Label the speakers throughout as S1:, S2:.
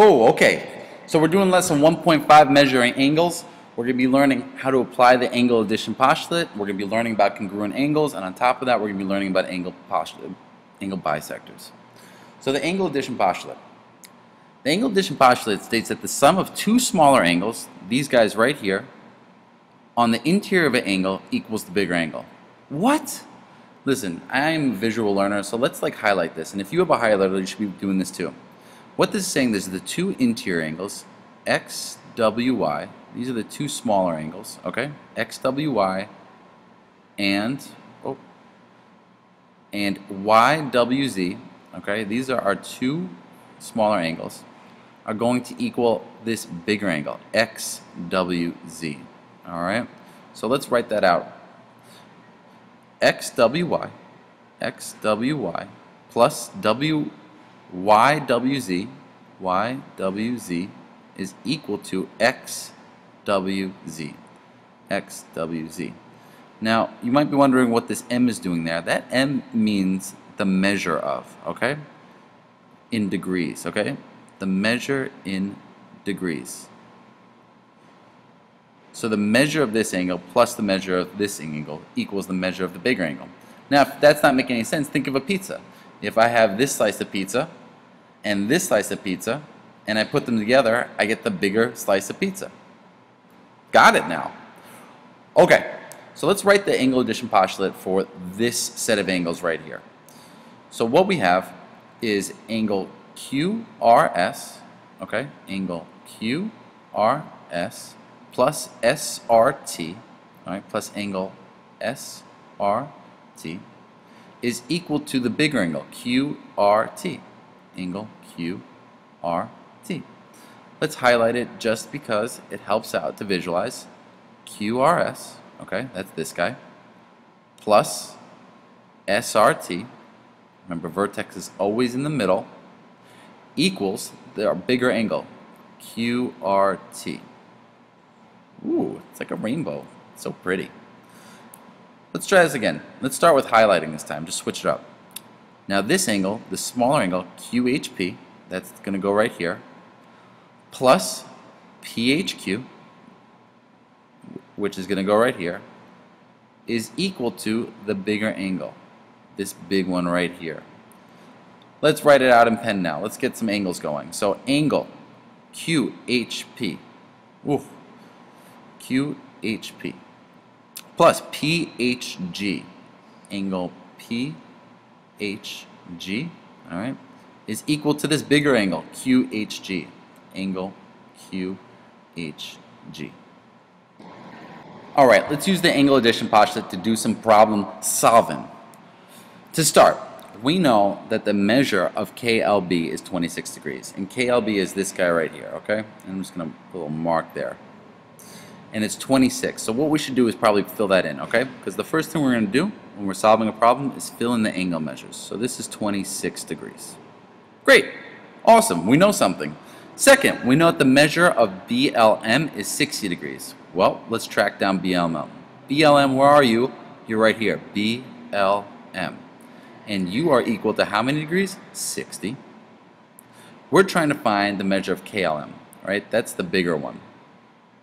S1: Oh, okay. So we're doing lesson 1.5, measuring angles. We're going to be learning how to apply the angle addition postulate. We're going to be learning about congruent angles, and on top of that, we're going to be learning about angle bisectors. So the angle addition postulate. The angle addition postulate states that the sum of two smaller angles, these guys right here, on the interior of an angle equals the bigger angle. What? Listen, I'm a visual learner, so let's highlight this. And if you have a highlighter, you should be doing this too. What this is saying is the two interior angles, x, w, y. These are the two smaller angles, okay? X, w, y, and y, w, z. Okay, these are our two smaller angles, are going to equal this bigger angle, x, w, z. All right, so let's write that out. X, w, y plus w, y, w, z is equal to x, w, z. X, w, z. Now, you might be wondering what this m is doing there. That m means the measure of, okay? In degrees, okay? The measure in degrees. So the measure of this angle plus the measure of this angle equals the measure of the bigger angle. Now, if that's not making any sense, think of a pizza. If I have this slice of pizza and this slice of pizza, and I put them together, I get the bigger slice of pizza. Got it now. Okay, so let's write the angle addition postulate for this set of angles right here. So what we have is angle QRS, okay, angle QRS plus SRT, all right, plus angle SRT is equal to the bigger angle, QRT, angle QRT. Let's highlight it just because it helps out to visualize. QRS, okay, that's this guy, plus SRT, remember vertex is always in the middle, equals our bigger angle, QRT. Ooh, it's like a rainbow. It's so pretty. Let's try this again. Let's start with highlighting this time. Just switch it up. Now this angle, the smaller angle, QHP, that's going to go right here, plus PHQ, which is going to go right here, is equal to the bigger angle, this big one right here. Let's write it out in pen now. Let's get some angles going. So angle QHP, QHP, plus PHG, angle PHG, all right, is equal to this bigger angle, QHG, angle QHG. All right, let's use the angle addition postulate to do some problem solving. To start, we know that the measure of KLB is 26 degrees, and KLB is this guy right here, okay? And I'm just going to put a little mark there. And it's 26, so what we should do is probably fill that in, okay? Because the first thing we're going to do when we're solving a problem is fill in the angle measures. So this is 26 degrees. Great, awesome, we know something. Second, we know that the measure of BLM is 60 degrees. Well, let's track down BLM. BLM, where are you? You're right here, BLM. And you are equal to how many degrees? 60. We're trying to find the measure of KLM, right? That's the bigger one.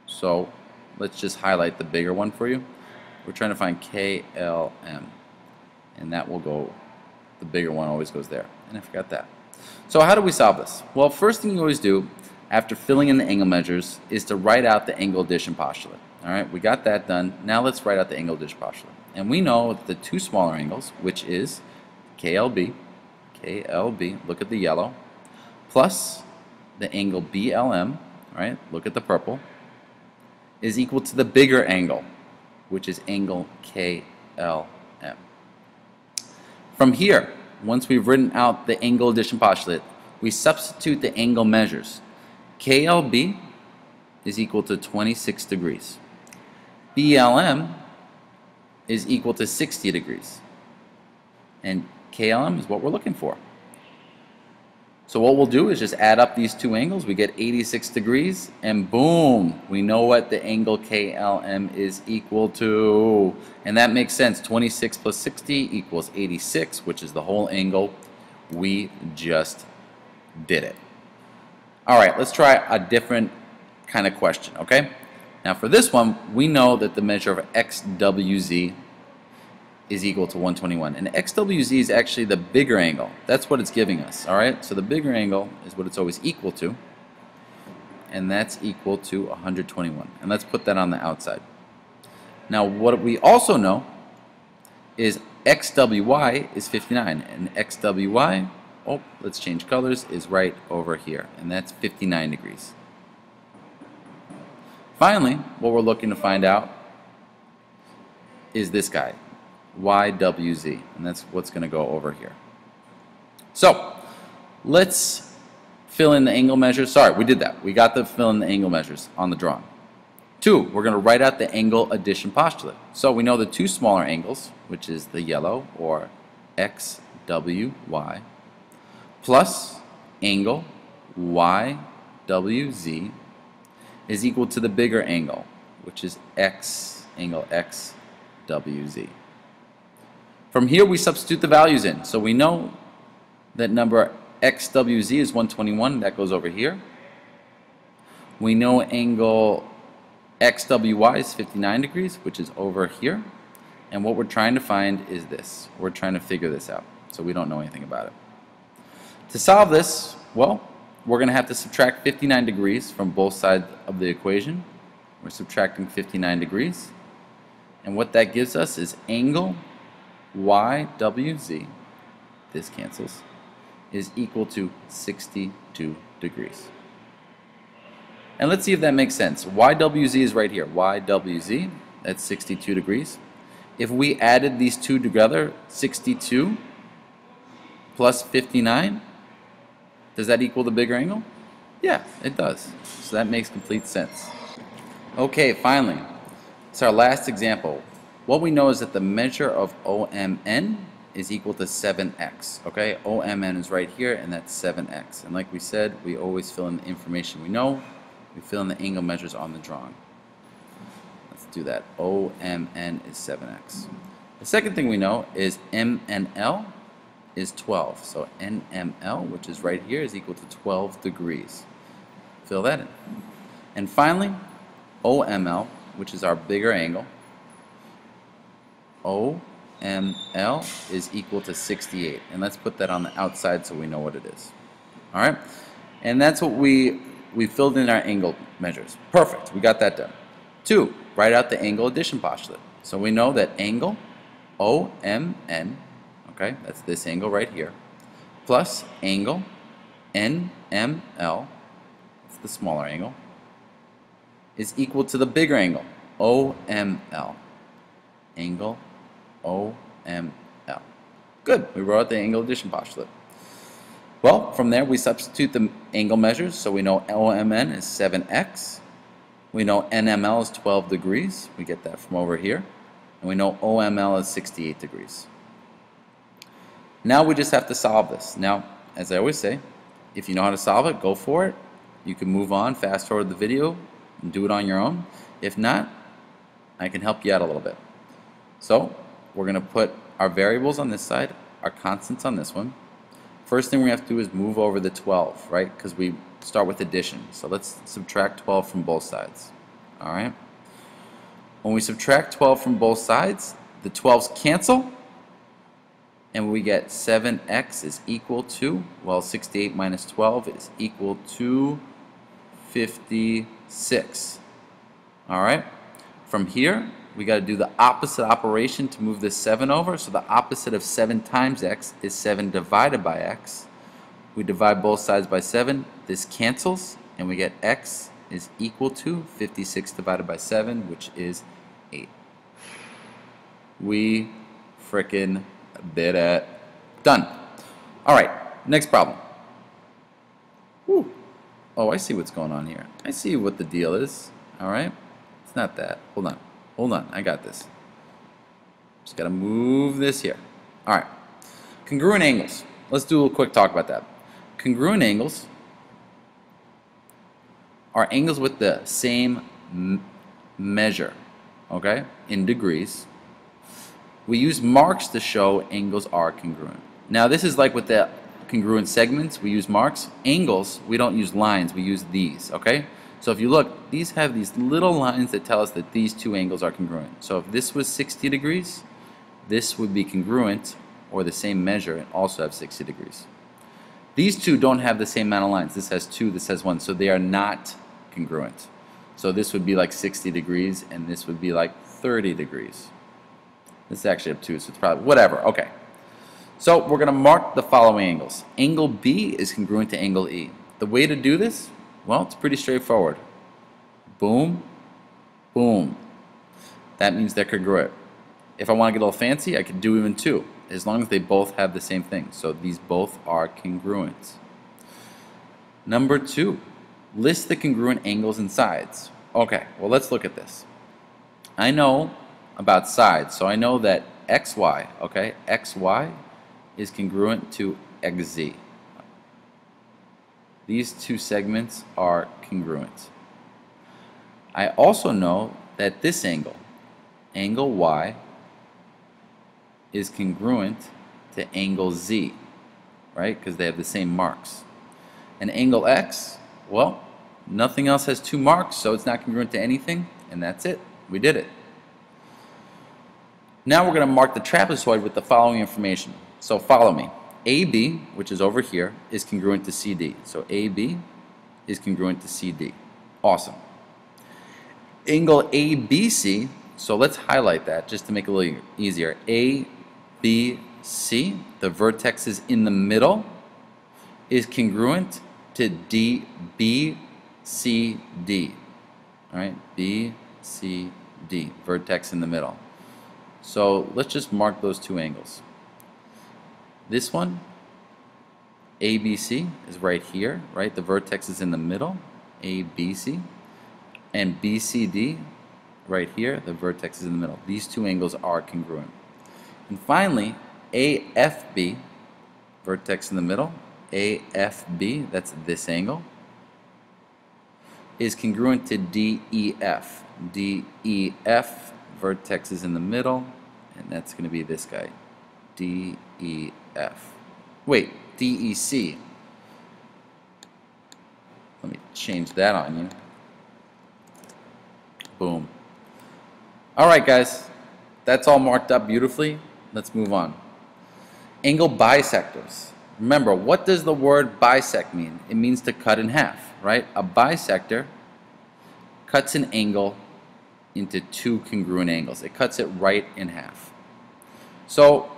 S1: So let's just highlight the bigger one for you. We're trying to find KLM. And that will go, the bigger one always goes there. And I forgot that. So how do we solve this? Well, first thing you always do after filling in the angle measures is to write out the angle addition postulate. All right, we got that done. Now let's write out the angle addition postulate. And we know that the two smaller angles, which is KLB, look at the yellow, plus the angle BLM, right, look at the purple, is equal to the bigger angle, which is angle KLM. From here, once we've written out the angle addition postulate, we substitute the angle measures. KLB is equal to 26 degrees. BLM is equal to 60 degrees. And KLM is what we're looking for. So what we'll do is just add up these two angles. We get 86 degrees, and boom, we know what the angle KLM is equal to. And that makes sense. 26 plus 60 equals 86, which is the whole angle. We just did it. All right, let's try a different kind of question, okay? Now for this one, we know that the measure of XWZ is equal to 121. And XWZ is actually the bigger angle. That's what it's giving us, all right? So the bigger angle is what it's always equal to, and that's equal to 121. And let's put that on the outside. Now what we also know is XWY is 59, and XWY, oh, let's change colors, is right over here, and that's 59 degrees. Finally, what we're looking to find out is this guy, YWZ, and that's what's going to go over here. So let's fill in the angle measures. Sorry, we did that. We got to fill in the angle measures on the drawing. 2, we're going to write out the angle addition postulate. So we know the two smaller angles, which is the yellow, or XWY, plus angle YWZ is equal to the bigger angle, which is angle XWZ. From here we substitute the values in. So we know that number XWZ is 121, that goes over here. We know angle XWY is 59 degrees, which is over here. And what we're trying to find is this. We're trying to figure this out, so we don't know anything about it. To solve this, well, we're going to have to subtract 59 degrees from both sides of the equation. We're subtracting 59 degrees. And what that gives us is angle YWZ, this cancels, is equal to 62 degrees. And let's see if that makes sense. YWZ is right here. YWZ, that's 62 degrees. If we added these two together, 62 plus 59, does that equal the bigger angle? Yeah, it does. So that makes complete sense. Okay, finally, it's our last example. What we know is that the measure of OMN is equal to 7x. Okay, OMN is right here, and that's 7x. And like we said, we always fill in the information we know. We fill in the angle measures on the drawing. Let's do that. OMN is 7x. The second thing we know is MNL is 12. So NML, which is right here, is equal to 12 degrees. Fill that in. And finally, OML, which is our bigger angle, OML is equal to 68. And let's put that on the outside so we know what it is. All right? And that's what we filled in our angle measures. Perfect. We got that done. 2, write out the angle addition postulate. So we know that angle OMN, okay, that's this angle right here, plus angle NML, that's the smaller angle, is equal to the bigger angle, OML. Angle OML. Good. We wrote out the angle addition postulate. Well, from there we substitute the angle measures. So we know OMN is 7x. We know NML is 12 degrees. We get that from over here. And we know OML is 68 degrees. Now we just have to solve this. Now, as I always say, if you know how to solve it, go for it. You can move on, fast forward the video, and do it on your own. If not, I can help you out a little bit. So we're going to put our variables on this side, our constants on this one. First thing we have to do is move over the 12, right? Because we start with addition. So let's subtract 12 from both sides. All right? When we subtract 12 from both sides, the 12s cancel, and we get 7x is equal to, well, 68 minus 12 is equal to 56. All right? From here, we got to do the opposite operation to move this 7 over. So the opposite of 7 times x is 7 divided by x. We divide both sides by 7. This cancels, and we get x is equal to 56 divided by 7, which is 8. We frickin' did it. Done. All right, next problem. Whew. Oh, I see what's going on here. I see what the deal is. All right? It's not that. Hold on. Hold on. I got this. Just got to move this here. All right. Congruent angles. Let's do a quick talk about that. Congruent angles are angles with the same measure, okay, in degrees. We use marks to show angles are congruent. Now this is like with the congruent segments, we use marks. Angles, we don't use lines, we use these, okay? So if you look, these have these little lines that tell us that these two angles are congruent. So if this was 60 degrees, this would be congruent, or the same measure, and also have 60 degrees. These two don't have the same amount of lines. This has 2, this has 1, so they are not congruent. So this would be like 60 degrees, and this would be like 30 degrees. This actually have 2, so it's probably, whatever, okay. So we're going to mark the following angles. Angle B is congruent to angle E. The way to do this, well, it's pretty straightforward. Boom, boom. That means they're congruent. If I want to get a little fancy, I could do even 2, as long as they both have the same thing. So these both are congruent. Number 2, list the congruent angles and sides. Okay, well, let's look at this. I know about sides, so I know that XY, okay, XY is congruent to XZ. These two segments are congruent. I also know that this angle, angle Y, is congruent to angle Z, right? Because they have the same marks. And angle X, well, nothing else has 2 marks, so it's not congruent to anything, and that's it. We did it. Now we're going to mark the trapezoid with the following information. So follow me. AB, which is over here, is congruent to CD. So AB is congruent to CD. Awesome. Angle ABC, so let's highlight that just to make it a little easier. ABC, the vertex is in the middle, is congruent to BCD. All right, BCD, vertex in the middle. So let's just mark those 2 angles. This one, ABC, is right here, right? The vertex is in the middle, ABC. And BCD, right here, the vertex is in the middle. These 2 angles are congruent. And finally, AFB, vertex in the middle, AFB, that's this angle, is congruent to DEF. DEF, vertex is in the middle, and that's going to be this guy, DEF. Wait, DEC. Let me change that on you. Boom. Alright guys, that's all marked up beautifully. Let's move on. Angle bisectors. Remember, what does the word bisect mean? It means to cut in half, right? A bisector cuts an angle into 2 congruent angles. It cuts it right in half. So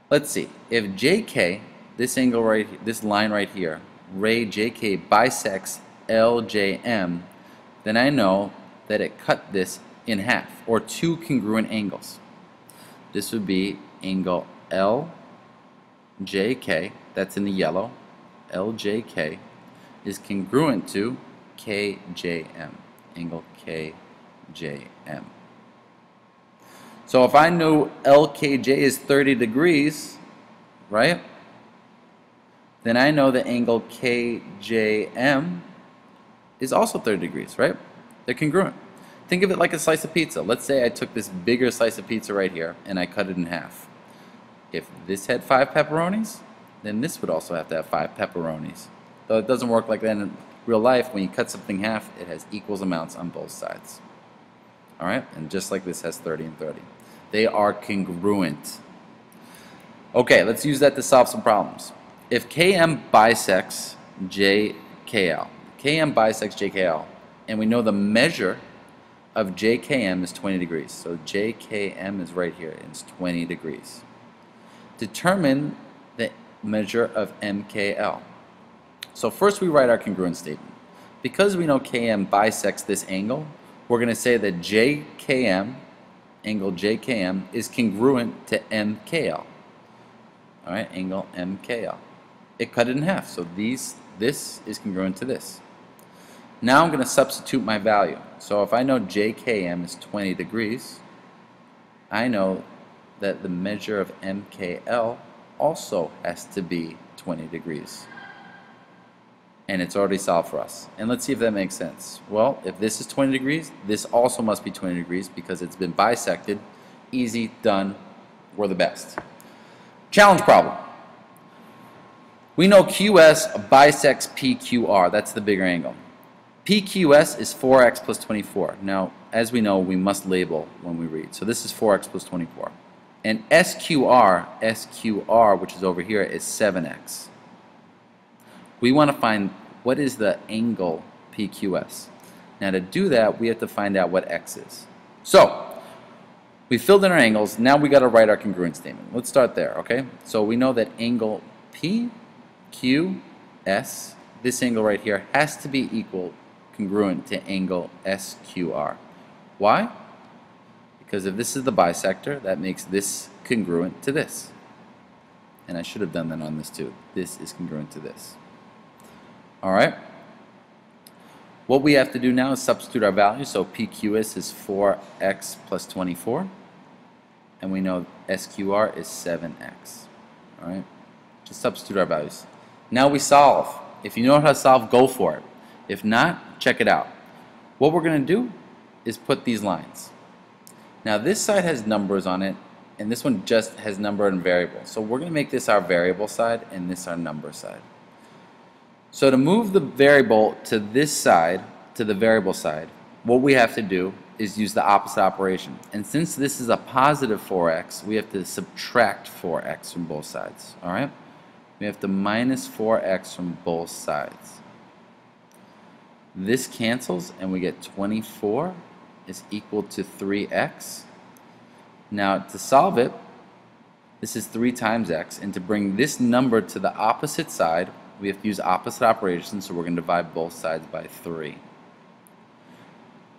S1: let's see. If JK, this angle right here, this line right here, ray JK bisects LJM, then I know that it cut this in half, or 2 congruent angles. This would be angle LJK, that's in the yellow, LJK is congruent to KJM, angle KJM. So if I know LKJ is 30 degrees, right, then I know the angle KJM is also 30 degrees, right? They're congruent. Think of it like a slice of pizza. Let's say I took this bigger slice of pizza right here and I cut it in half. If this had 5 pepperonis, then this would also have to have 5 pepperonis. Though it doesn't work like that in real life. When you cut something in half, it has equal amounts on both sides. Alright? And just like this has 30 and 30. They are congruent. Okay, let's use that to solve some problems. If KM bisects JKL, KM bisects JKL, and we know the measure of JKM is 20 degrees. So JKM is right here, and it's 20 degrees. Determine the measure of MKL. So first we write our congruent statement. Because we know KM bisects this angle, we're going to say that JKM, angle JKM, is congruent to MKL. Alright, angle MKL. It cut it in half, so this is congruent to this. Now I'm going to substitute my value. So if I know JKM is 20 degrees, I know that the measure of MKL also has to be 20 degrees. And it's already solved for us. And let's see if that makes sense. Well, if this is 20 degrees, this also must be 20 degrees because it's been bisected. Easy, done, we're the best. Challenge problem. We know QS bisects PQR. That's the bigger angle. PQS is 4x plus 24. Now, as we know, we must label when we read. So this is 4x plus 24. And SQR, which is over here, is 7x. We want to find what is the angle PQS. Now to do that, we have to find out what x is. So, we filled in our angles. Now we got to write our congruent statement. Let's start there, okay? So we know that angle PQS, this angle right here, has to be equal, congruent to angle SQR. Why? Because if this is the bisector, that makes this congruent to this. And I should have done that on this too. This is congruent to this. Alright? What we have to do now is substitute our values. So PQS is 4x plus 24. And we know SQR is 7x. Alright? Just substitute our values. Now we solve. If you know how to solve, go for it. If not, check it out. What we're going to do is put these lines. Now this side has numbers on it, and this one just has number and variable. So we're going to make this our variable side and this our number side. So to move the variable to this side, to the variable side, what we have to do is use the opposite operation. And since this is a positive 4x, we have to subtract 4x from both sides. Alright? We have to minus 4x from both sides. This cancels and we get 24 is equal to 3x. Now to solve it, this is 3 times x, and to bring this number to the opposite side, we have to use opposite operations, so we're going to divide both sides by 3.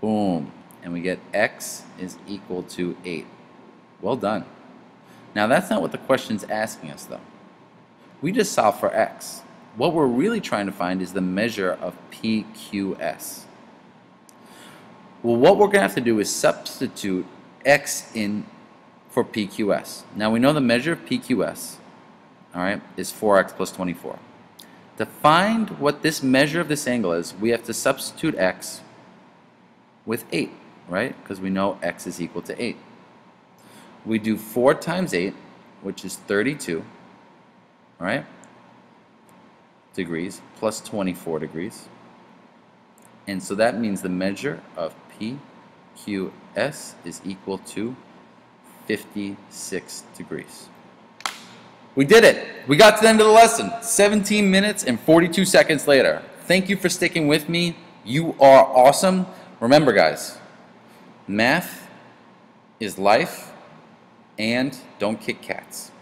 S1: Boom. And we get x is equal to 8. Well done. Now that's not what the question's asking us though. We just solved for x. What we're really trying to find is the measure of PQS. Well, what we're going to have to do is substitute x in for PQS. Now we know the measure of PQS, alright, is 4x plus 24. To find what this measure of this angle is, we have to substitute x with 8, right? Because we know x is equal to 8. We do 4 times 8, which is 32, alright, degrees, plus 24 degrees. And so that means the measure of PQS is equal to 56 degrees. We did it! We got to the end of the lesson. 17 minutes and 42 seconds later. Thank you for sticking with me. You are awesome. Remember guys, math is life, and don't kick cats.